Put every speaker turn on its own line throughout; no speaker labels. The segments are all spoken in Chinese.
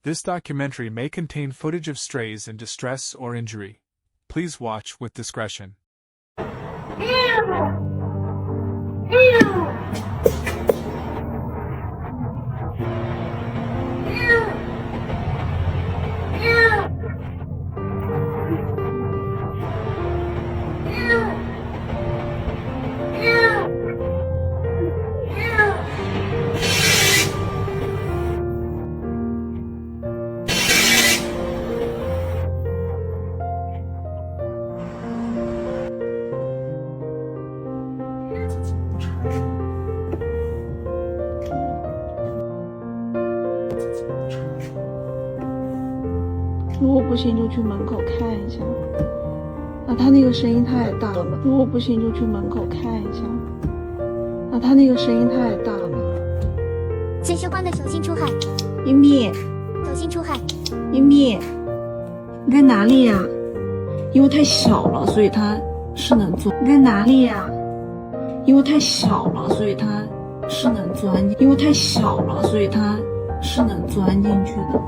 This documentary may contain footage of strays in distress or injury. Please watch with discretion.
如果不行就去门口看一下。啊，他那个声音太大了。如果不行就去门口看一下。啊，他那个声音太大了。
此时慌得手心出汗。
咪咪，
手心出汗。
咪咪，你在哪里呀？因为太小了，所以它是能钻。你在哪里呀？因为太小了，所以它是能钻。因为太小了，所以它是能钻进去的。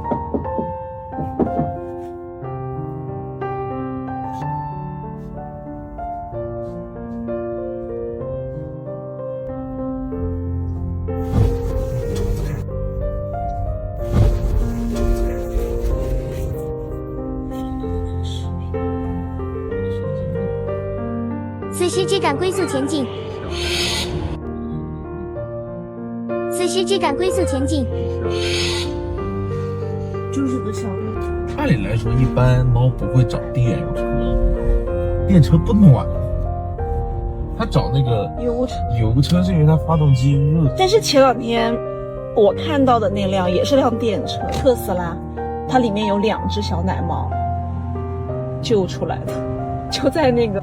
此时只敢龟速前进。此时只敢龟速前进。
就是个小绿。
按理来说，一般猫不会找电车，电车不暖。它找那个油车是因为它发动机热。
但是前两天我看到的那辆也是辆电车，特斯拉，它里面有2只小奶猫救出来的，就在那个。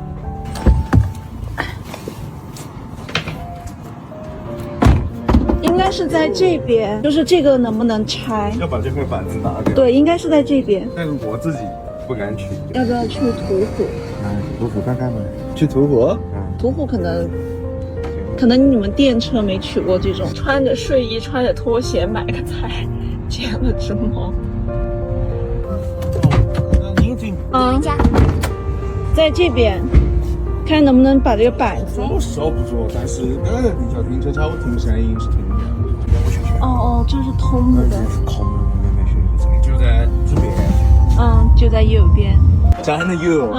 应该是在这边，就是这个能不能拆？
要把这块板子拿掉。
对，应该是在这边。
但是我自己不敢取。
要不要去途虎？
途虎看看吧。去途虎？
途虎可能你们电车没取过这种，穿着睡衣、穿着拖鞋买个菜，捡了只猫。
人家
在这边，看能不能把这个板子。
收不住，但是刚才底下停车场，我听声音是听的。
哦，这是通的。
这是空的，没学过，就在这边。
就在右边。
真的有。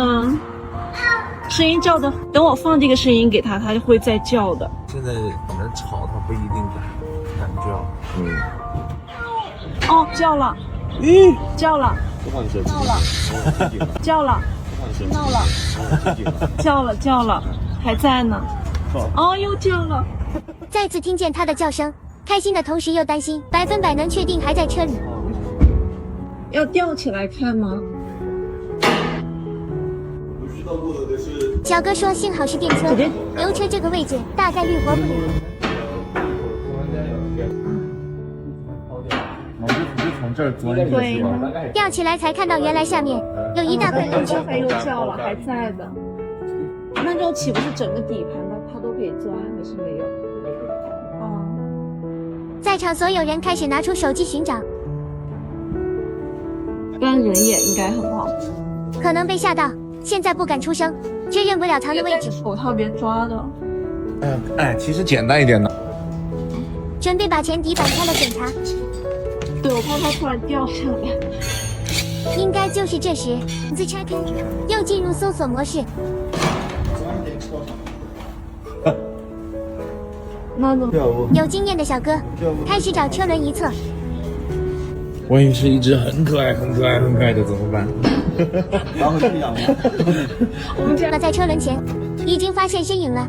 声音叫的，等我放这个声音给他，他就会再叫的。
现在可能吵，它不一定敢叫。
叫了。叫了。叫了。闹了。叫了，还在呢。又叫了。
再次听见他的叫声，开心的同时又担心，100%能确定还在车里。
要吊起来看吗？
小哥说幸好是电车，油车这个位置大概率活不了。
从这儿钻进去吗？
吊起来才看到原来下面有一大块油车。
还又叫了，还在的。那这种岂不是整个底盘的它都可以钻，还是没有？
在场所有人开始拿出手机寻找，
但人眼应该很好。
可能被吓到，现在不敢出声，确认不了藏的位置。
手套别抓的。
其实简单一点的。
准备把前底板开了检查。
对，我怕它突然掉下来。
应该就是这时，自拆开，又进入搜索模式。有经验的小哥开始找车轮一侧。
万一是一只很可爱的怎么办？
然后这样。
我们这在车轮前已经发现身影了。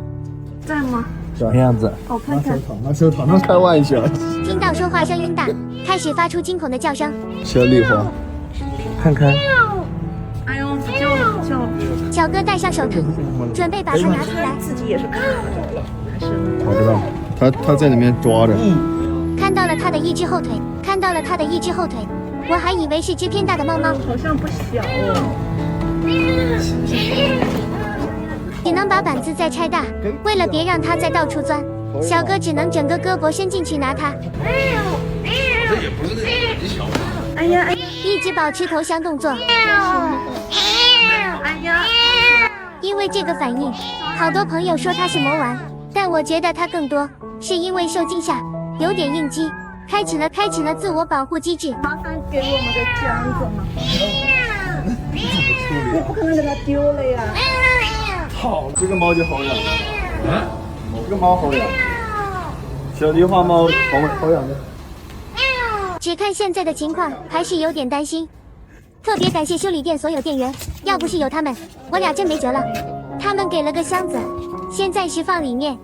在吗？
什么样子？
看看。
拿手套，那开玩笑。
听到说话声音大，开始发出惊恐的叫声。
小丽花，看看。
哎呦，叫了。
小哥戴上手套，准备把它拿出来。
自己也是看到了，还是？
我知道，他在里面抓着。
看到了他的一只后腿，我还以为是只偏大的猫猫。
好像不小哦。
只能把板子再拆大，为了别让它再到处钻，小哥只能整个胳膊伸进去拿它。
这也不是很小。
哎呀，
一直保持投降动作。
哎呀，
因为这个反应，好多朋友说他是魔丸，但我觉得他更多是因为受惊吓，有点应激，开启了自我保护机制。
马上给我们的箱子嘛。我不可能给它丢了呀。
好，这个猫就好养了。这个猫好养，小狸花猫好养的。
只看现在的情况，还是有点担心。特别感谢修理店所有店员，要不是有他们，我俩真没辙了。他们给了个箱子，先暂时放里面。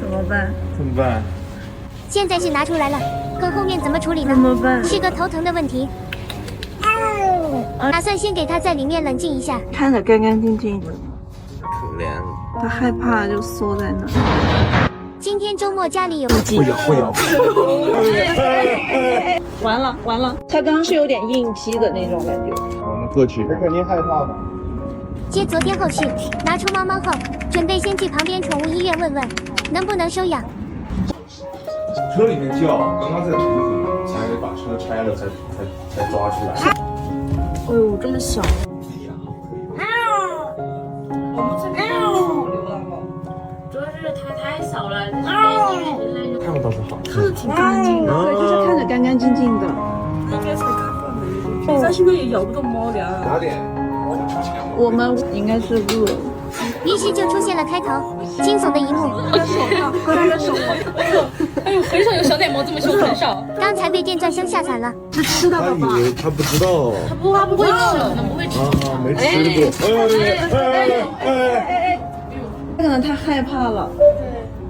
怎么办？
怎么办？
现在是拿出来了，可后面怎么处理呢？
怎么办？
是个头疼的问题。打算先给他在里面冷静一下，
看着干干净净的，
可怜。
他害怕就缩在那。
今天周末家里有
会咬。
完了，他刚刚是有点应激的那种感觉。
我们过去，他肯定害怕的。
接昨天后事，拿出猫猫后，准备先去旁边宠物医院问问能不能收养。
车里面叫，刚刚在土里，才把车拆了，才抓出来。
哎呦，这么小。
主要是它太小了，
看着倒是好，
看着挺干净的，对，就是看着干干净净的。
应该才刚换的，它现在也咬不动猫粮。
打点。
我们应该是饿了。
于是就出现了开头惊悚的一幕。
哎呦，很少有小奶猫这么凶，很少。
刚才被电钻声吓惨了。
是吃的了吧？
他不知道。
它不会吃，它不会吃。
没吃过。
可能太害怕了。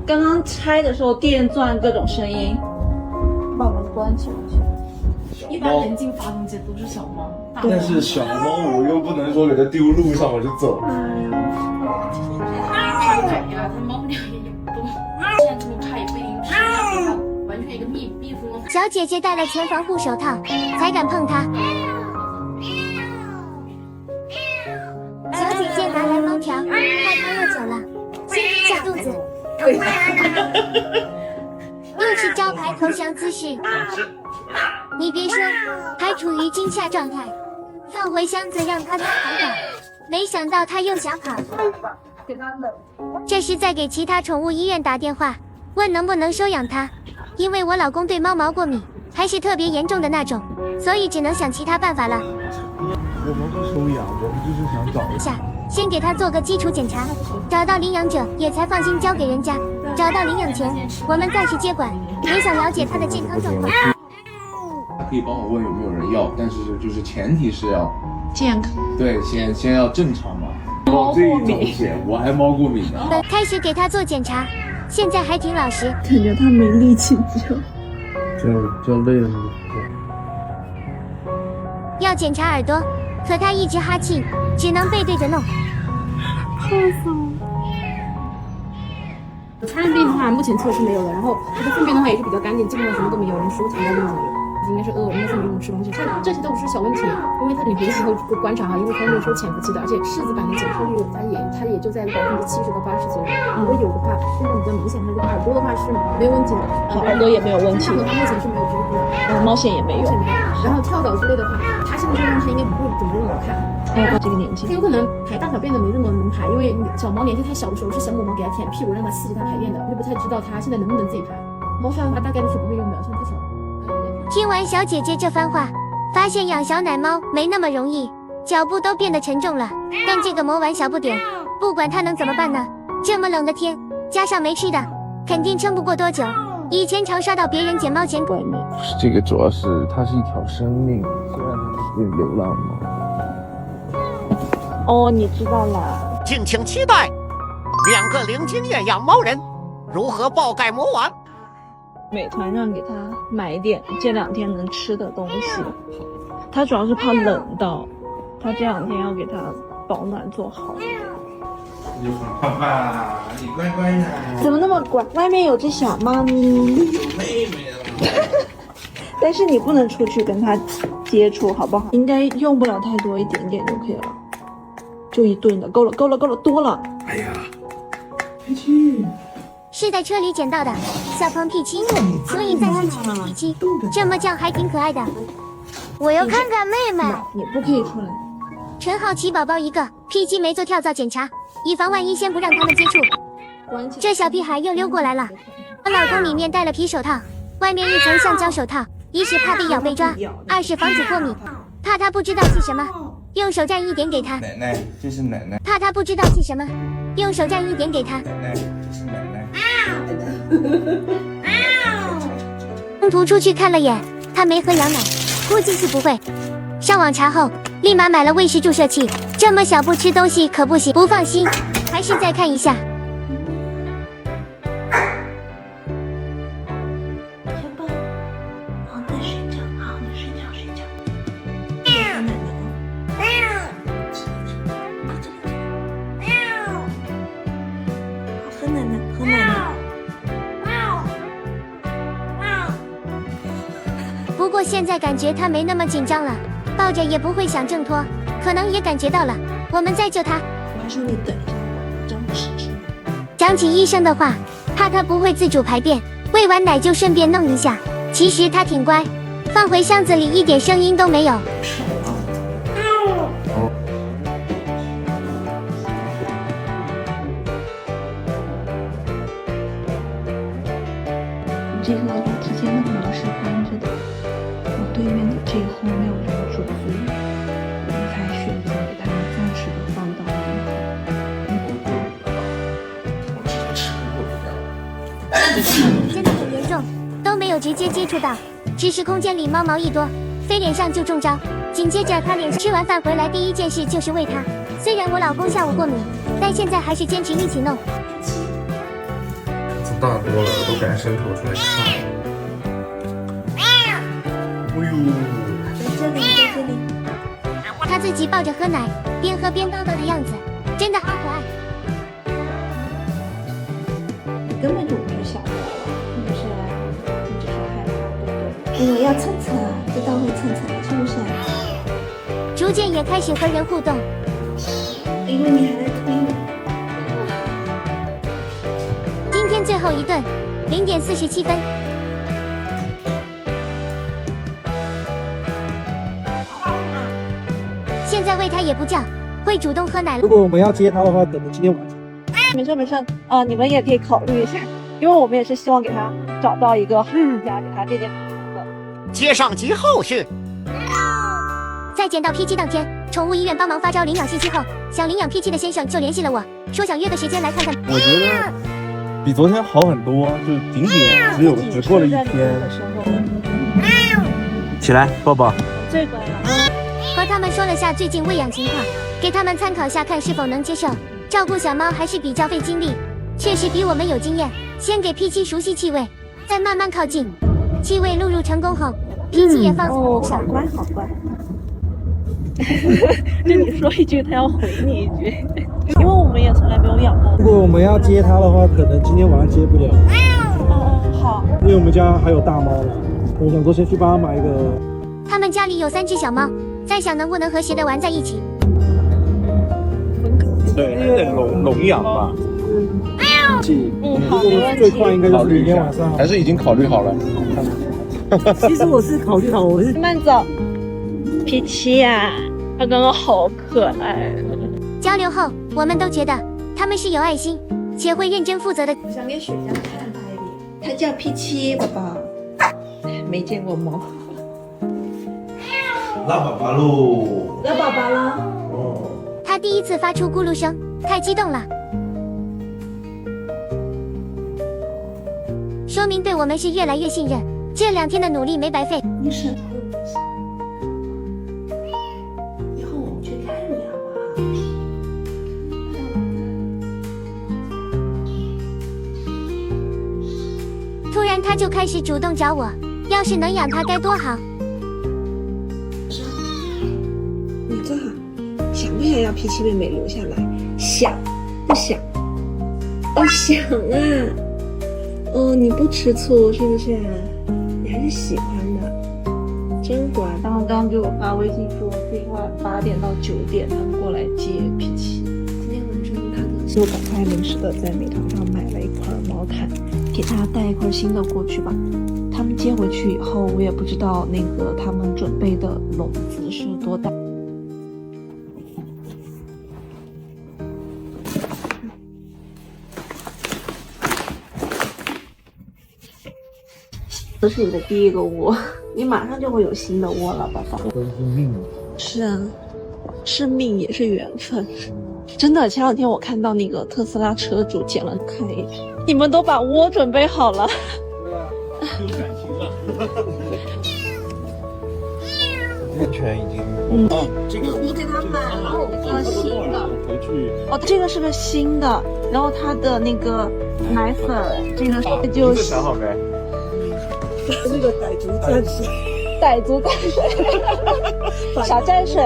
刚刚拆的时候电钻各种声音，把门关起来。
一般人进发动机都是小猫，
但是小猫我又不能说给它丢路上我就走。
它猫粮也不多，现在这么差也不一定吃，要给它完全一个密封。
小姐姐戴了全防护手套，才敢碰它。小姐姐拿来猫条，害怕饿久了，先吞下肚子。又是招牌投降姿势。你别说，还处于惊吓状态。放回箱子让它再跑跑，没想到它又想跑。这是在给其他宠物医院打电话，问能不能收养它。因为我老公对猫毛过敏，还是特别严重的那种，所以只能想其他办法了。
我们不收养，我们就是想找一下。
先给他做个基础检查，找到领养者也才放心交给人家。找到领养前，我们再去接管，也想了解他的健康状况。
他可以帮我问有没有人要，但是就是前提是要
健康。
对，先要正常嘛。猫这一种险，我还猫过敏呢。
开始给他做检查，现在还挺老实。
感觉他没力气
叫累了吗？
要检查耳朵，可他一直哈气，只能背对着弄。
传染病的话，目前测试没有的。然后它的粪便的话也是比较干净，基本上什么都没有，连食物残渣都没有。应该是饿了，应该是没怎么吃东西。这些都不是小问题，因为它你平时会观察哈，因为它没有收潜伏期的，而且柿子版的检测率它也就在70%到80%左右。如果有的话，现在比较明显，它这个耳朵的话是没有问题的，
耳朵也没有问题，
它目前是没有皮肤的，
猫藓也没有。
然后跳蚤之类的话，它现在这样它应该不会怎么让我看。
这个年纪，
它有可能排大小便的没那么能排，因为小猫年纪太小的时候是小母猫给它舔屁股让它刺激它排便的，就不太知道它现在能不能自己排。猫砂的话大概率是不会用的，现在太小了。
听完小姐姐这番话，发现养小奶猫没那么容易，脚步都变得沉重了。但这个魔丸小不点，不管它能怎么办呢？这么冷的天，加上没吃的，肯定撑不过多久。以前常刷到别人捡猫捡狗，
这个主要是它是一条生命，虽然它是流浪猫。
哦，你知道了。
敬请期待2个零经验养猫人如何爆盖魔丸。
美团让给他买一点这2天能吃的东西，他主要是怕冷到，他这2天要给他保暖做好。
你好爸爸，你乖乖呀。
怎么那么乖？外面有只小猫咪。
妹妹了。
但是你不能出去跟它接触，好不好？应该用不了太多，一点点就可以了，就1顿的，够了，多了。
哎呀，
是在车里捡到的，小鹏 P7，所以暂时取名 P7，这么叫还挺可爱的。我要看看妹妹，
也不可以出来。
纯好奇宝宝一个 ，P7没做跳蚤检查，以防万一，先不让他们接触。这小屁孩又溜过来了。我老公里面戴了皮手套，外面一层橡胶手套，一是怕被咬被抓，二是防止过敏，怕他不知道是什么，用手蘸一点给他。
奶奶，这是奶奶。
怕他不知道是什么，用手蘸一点给他。
奶奶，这是奶奶。
中途出去看了眼，他没喝羊奶，估计是不会。上网查后，立马买了喂食注射器，这么小不吃东西可不行，不放心，还是再看一下。不过现在感觉他没那么紧张了，抱着也不会想挣脱，可能也感觉到了，我们再救他。
我还说你等一下，我真不试试。
讲起医生的话，怕他不会自主排便，喂完奶就顺便弄一下。其实他挺乖，放回箱子里一点声音都没有。
这个提前的门是关着的，我对面的这一户没有人住，所以我们才选择给他们暂时的放到
真的很严重，都没有直接接触到，只是空间里猫毛一多，飞脸上就中招。紧接着他脸吃完饭回来第一件事就是喂他，虽然我老公下午过敏，但现在还是坚持一起弄。
大多了，都敢伸头出来看。哎呦，
在这里，在这里。
他自己抱着喝奶，边喝边叨叨的样子，真的好可爱。
你根本就不是小孩了，是不是？你只是害怕，对不对？我要蹭蹭啊，知道会蹭蹭，是不是？
逐渐也开始和人互动，
因为你还在推我。
今天最后一顿，0点47分。现在喂他也不叫，会主动喝奶了。
如果我们要接他的话，可能今天晚上。
没事没事啊，你们也可以考虑一下，因为我们也是希望给他找到一个家，给他这件
接上集后续。
在捡到 P7当天，宠物医院帮忙发招领养信息后，想领养 P7的先生就联系了我，说想约个时间来看看。
我觉得比昨天好很多，就仅只过了一天。起来，抱抱。
最乖了。
和他们说了下最近喂养情况，给他们参考下看是否能接受。照顾小猫还是比较费精力，确实比我们有经验。先给 P7熟悉气味，再慢慢靠近。气味录入成功后，P7也放松不少。
好乖，好乖。就你说一句，他要回你一句，因为我们也从来没有养过。
如果我们要接他的话，可能今天晚上接不了。
好。
因为我们家还有大猫嘛，我想说先去帮他买一个。
他们家里有3只小猫，在想能不能和谐的玩在一起。
对，那笼养吧。
好，最快应该就是明天晚上。
还是已经考虑好了。
其实我是考虑好，我是
慢走。P7呀，他刚刚好可爱。
交流后，我们都觉得他们是有爱心且会认真负责的。
我想给雪香看他一点，他叫 P7，宝宝，没见过猫。
拉粑粑喽！
拉粑粑了。
哦。
他第一次发出咕噜声，太激动了，说明对我们是越来越信任。这2天的努力没白费。
你省了。以后我们去看你好
不好？突然他就开始主动找我，要是能养它该多好。
你做好，想不想要 P7妹妹留下来？想，不想？哦，想啊！哦，你不吃醋是不是？你还是喜欢的，真乖。刚刚给我发微信说，这块8点到9点能过来接 P7。今天晚上他的就赶快临时的在美团上买了一块毛毯，给他带一块新的过去吧。他们接回去以后，我也不知道那个他们准备的笼子是多大。这是你的第一个窝，你马上就会有新的窝了，爸爸。
都是命。
是啊，是命也是缘分。真的，前两天我看到那个特斯拉车主剪了看一眼，你们都把窝准备好了。
有感情了。
安全已经。
这个
我给他买了一个新的。
回去。
哦，这个是个新的，然后它的那个奶粉，这个就
想好没？
那个傣族战士，
傣族淡水，小蘸水。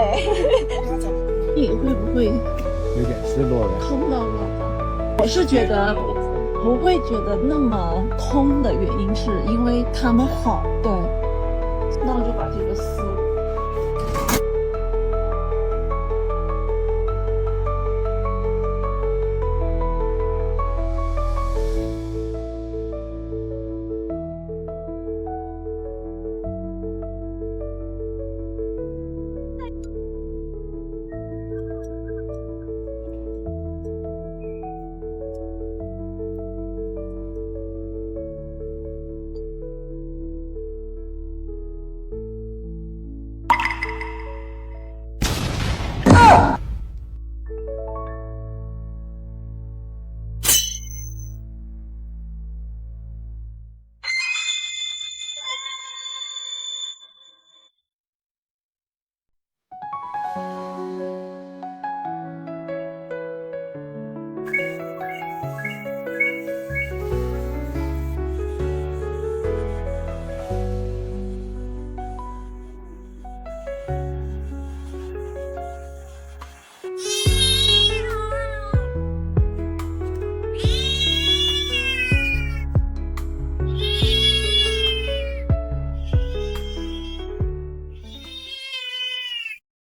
你会不会
有点失落了。
空到了？我是觉得不会觉得那么空的原因，是因为他们好。对，那我就把这个撕了。